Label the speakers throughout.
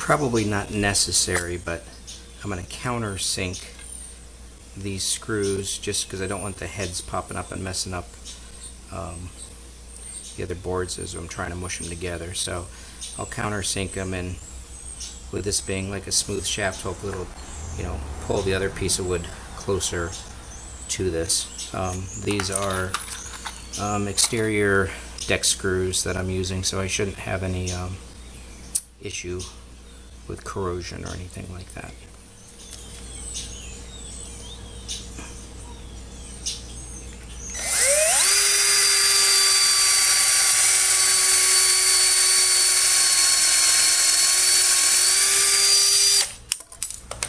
Speaker 1: probably not necessary, but I'm going to countersink these screws just because I don't want the heads popping up and messing up the other boards as I'm trying to mush them together. So I'll countersink them, and with this being like a smooth shaft, hopefully it'll, pull the other piece of wood closer to this. These are exterior deck screws that I'm using, so I shouldn't have any issue with corrosion or anything like that.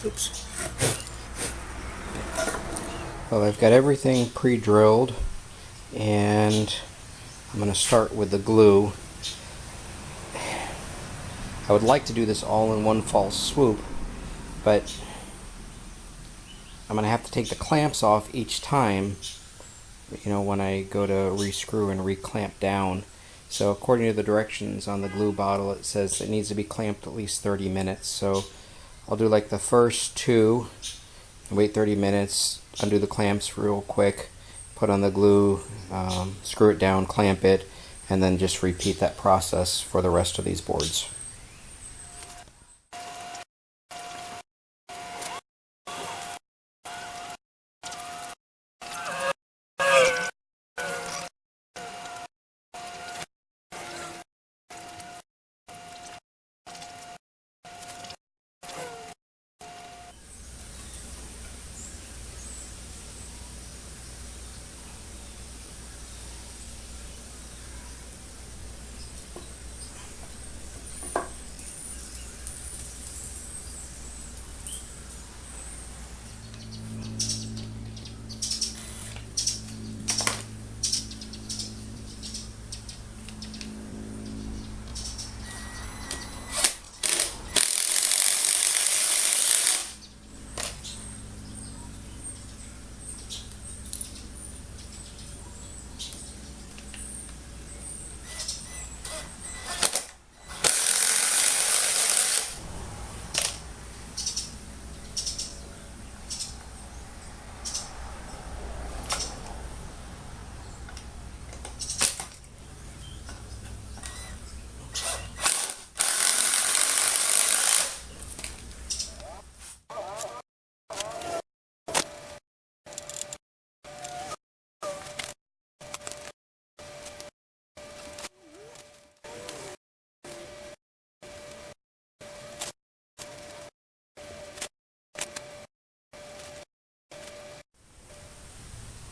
Speaker 1: Oops. Well, I've got everything pre-drilled, and I'm going to start with the glue. I would like to do this all in one fell swoop, but I'm going to have to take the clamps off each time, when I go to rescrew and reclamp down. So according to the directions on the glue bottle, it says it needs to be clamped at least 30 minutes. So I'll do like the first two, wait 30 minutes, undo the clamps real quick, put on the glue, screw it down, clamp it, and then just repeat that process for the rest of these boards.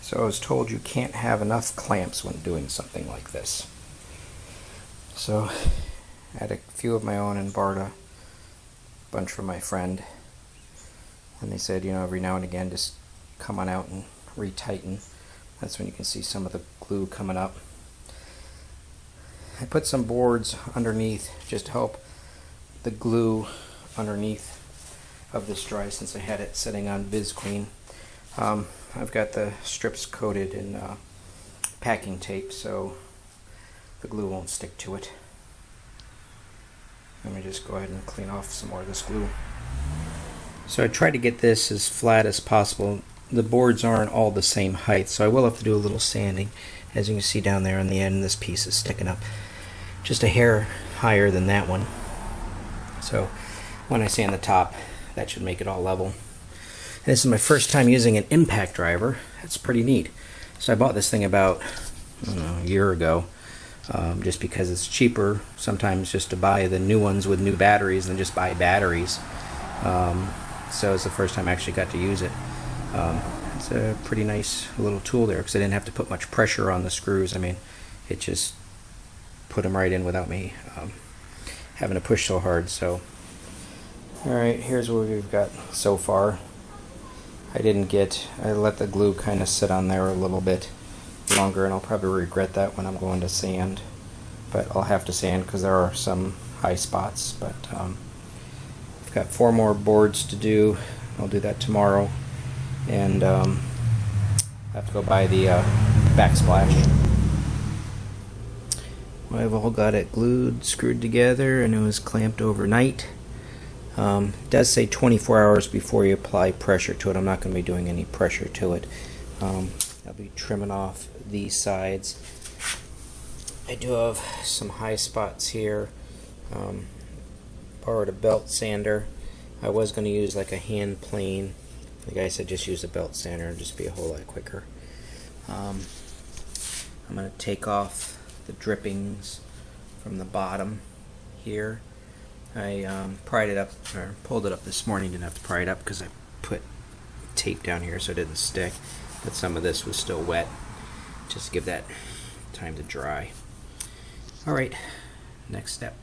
Speaker 1: So I was told you can't have enough clamps when doing something like this. So I had a few of my own and borrowed a bunch from my friend. And they said, every now and again just come on out and retighten. That's when you can see some of the glue coming up. I put some boards underneath just to help the glue underneath of this dry, since I had it sitting on VisClean. I've got the strips coated in packing tape, so the glue won't stick to it. Let me just go ahead and clean off some more of this glue. So I tried to get this as flat as possible. The boards aren't all the same height, so I will have to do a little sanding. As you can see down there on the end, this piece is sticking up just a hair higher than that one. So when I sand the top, that should make it all level. And this is my first time using an impact driver. That's pretty neat. So I bought this thing about, a year ago, just because it's cheaper sometimes just to buy the new ones with new batteries than just buy batteries. So it's the first time I actually got to use it. It's a pretty nice little tool there because I didn't have to put much pressure on the screws. I mean, it just put them right in without me having to push so hard. So, alright, here's what we've got so far. I let the glue kind of sit on there a little bit longer, and I'll probably regret that when I'm going to sand. But I'll have to sand because there are some high spots. But I've got 4 more boards to do. I'll do that tomorrow. And I have to go buy the backsplash. I've all got it glued, screwed together, and it was clamped overnight. It does say 24 hours before you apply pressure to it. I'm not going to be doing any pressure to it. I'll be trimming off these sides. I do have some high spots here. Borrowed a belt sander. I was going to use like a hand plane. The guy said just use a belt sander and just be a whole lot quicker. I'm going to take off the drippings from the bottom here. I pried it up, or pulled it up this morning. Didn't have to pry it up because I put tape down here so it didn't stick. But some of this was still wet. Just to give that time to dry. Alright, next step.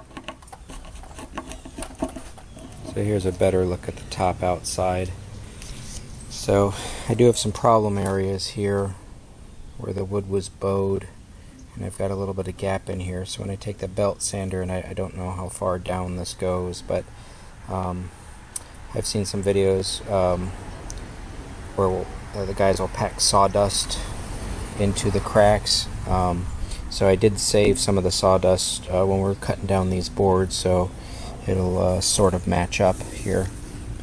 Speaker 1: So here's a better look at the top outside. So I do have some problem areas here where the wood was bowed, and I've got a little bit of gap in here. So when I take the belt sander, and I don't know how far down this goes, but I've seen some videos where the guys will pack sawdust into the cracks. So I did save some of the sawdust when we're cutting down these boards, so it'll sort of match up here.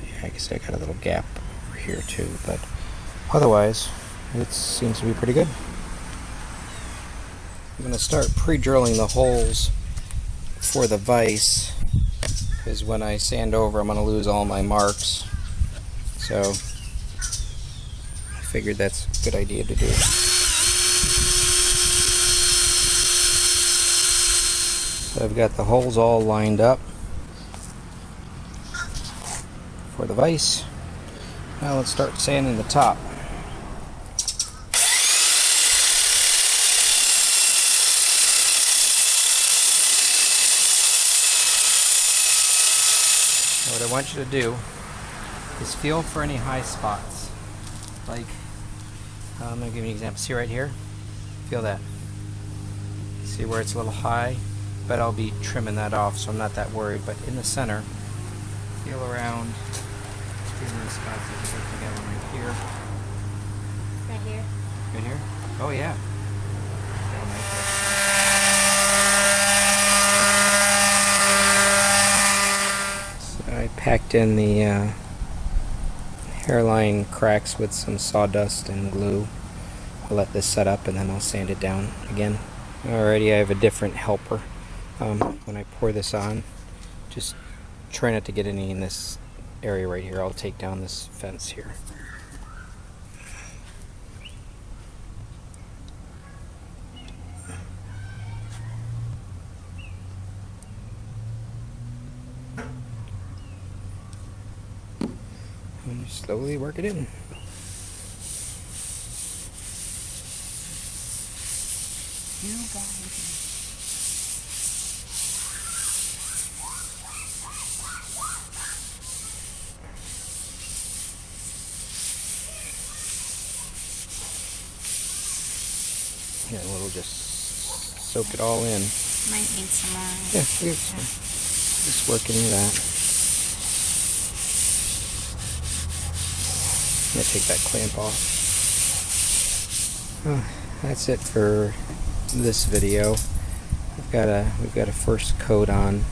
Speaker 1: Yeah, I guess I got a little gap over here too, but otherwise it seems to be pretty good. I'm going to start pre-drilling the holes for the vise, because when I sand over I'm going to lose all my marks. So I figured that's a good idea to do. So I've got the holes all lined up for the vise. Now let's start sanding the top. What I want you to do is feel for any high spots. Like, I'm going to give you an example. See right here? Feel that. See where it's a little high? But I'll be trimming that off, so I'm not that worried. But in the center, feel around. Feel these spots that you put together right here.
Speaker 2: Right here?
Speaker 1: Right here? Oh, yeah. I packed in the hairline cracks with some sawdust and glue. I'll let this set up and then I'll sand it down again. Alrighty, I have a different helper. When I pour this on, just try not to get any in this area right here. I'll take down this fence here. And just slowly work it in.
Speaker 2: You got it.
Speaker 1: Yeah, we'll just soak it all in.
Speaker 2: Might need some more.
Speaker 1: Yeah, just working with that. I'm gonna take that clamp off. That's it for this video. We've got a first coat on.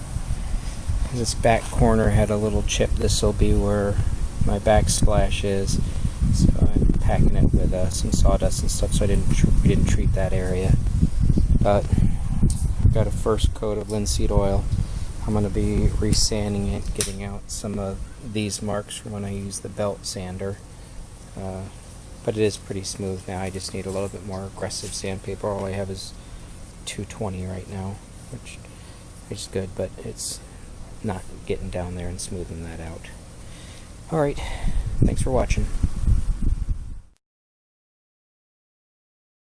Speaker 1: This back corner had a little chip. This will be where my backsplash is. So I'm packing it with some sawdust and stuff, so we didn't treat that area. But I've got a first coat of linseed oil. I'm going to be resanding it, getting out some of these marks from when I used the belt sander. But it is pretty smooth now. I just need a little bit more aggressive sandpaper. All I have is 220 right now, which is good, but it's not getting down there and smoothing that out. Alright, thanks for watching.